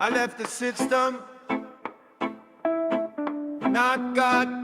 I left the system, not God.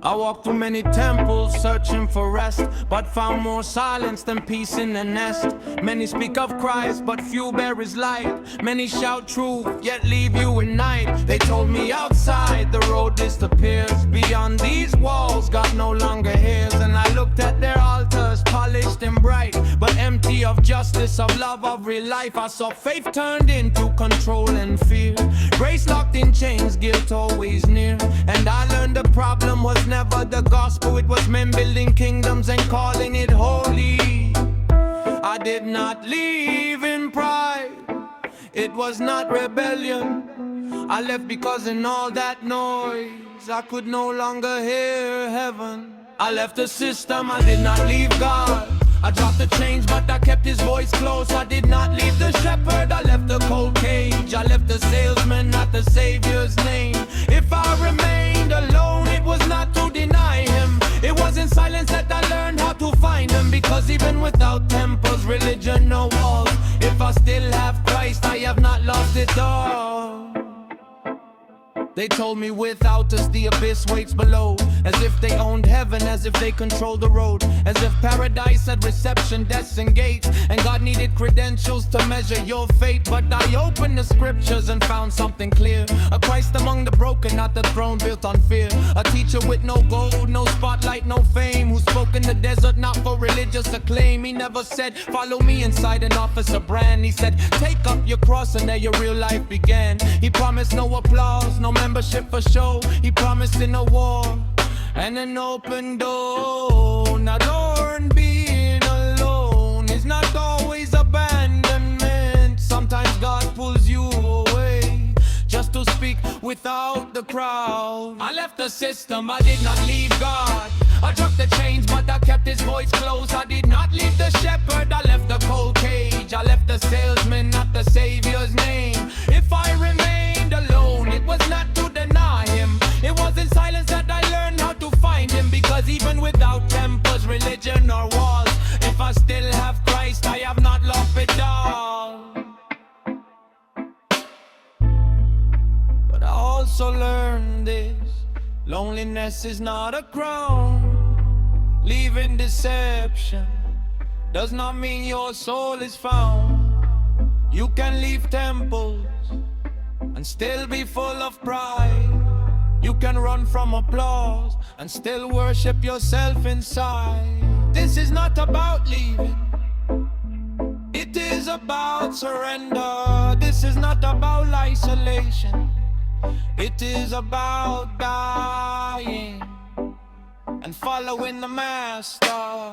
I walked through many temples searching for rest, but found more silence than peace in the nest. Many speak of Christ, but few bear his light. Many shout truth, yet leave you in night. They told me outside the road disappears. Beyond these walls, God no longer hears. And I looked at their altars, polished and bright, but empty of justice, of love, of real life. I saw faith turned into control and fear. Grace locked in chains, guilt always near. And I learned the problem was never the gospel, it was men building kingdoms and calling it holy. I did not live in pride, it was not rebellion. I left because in all that noise I could no longer hear heaven. I left the system, I did not leave God. I dropped the chains, but I kept his voice close. I did not leave the shepherd, I left the cold cage. I left the salesman, not the savior's name. If I remained alone, it was not to deny him. It was in silence that I learned how to find him. Because even without temples, religion, no walls, if I still have Christ, I have not lost it all. They told me without us the abyss waits below, as if they owned heaven, as if they controlled the road, as if paradise had reception desks and gates, and God needed credentials to measure your fate. But I opened the scriptures and found something clear: a Christ among the broken, not the throne built on fear. A teacher with no gold, no spotlight, no fame, who spoke in the desert not for religious acclaim. He never said, follow me inside an officer brand. He said, take up your cross and there your real life began. He promised no applause, no membership for show. He promised in a war and an open door. Now learn being alone is not always abandonment. Sometimes God pulls you away just to speak without the crowd. I left the system, I did not leave God. I dropped the chains, but I kept his voice close. I did not leave the shepherd, I left the cold cage. I left the salesman, not the savior's name. If I remained alone, it was not to deny him. It was in silence that I learned how to find him. Because even without temples, religion or walls, if I still have Christ, I have not lost it all. But I also learned this: loneliness is not a crown. Leaving deception does not mean your soul is found. You can leave temples and still be full of pride. You can run from applause and still worship yourself inside. This is not about leaving, it is about surrender. This is not about isolation, it is about dying and following the master.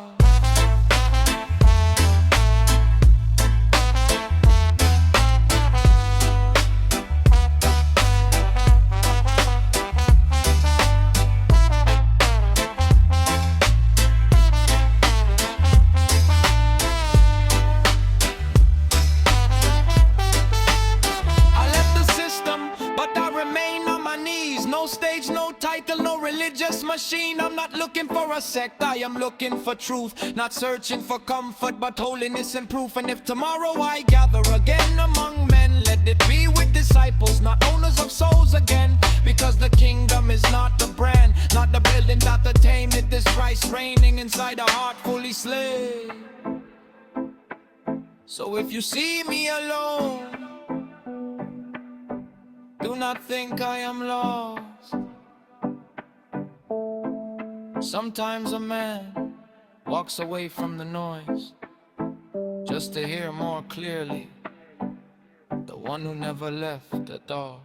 No stage, no title, no religious machine. I'm not looking for a sect, I am looking for truth. Not searching for comfort, but holiness and proof. And if tomorrow I gather again among men, let it be with disciples, not owners of souls again. Because the kingdom is not the brand, not the building, not the tame. It is Christ reigning inside a heart fully slain. So if you see me alone, do not think I am lost. Sometimes a man walks away from the noise just to hear more clearly the one who never left at all.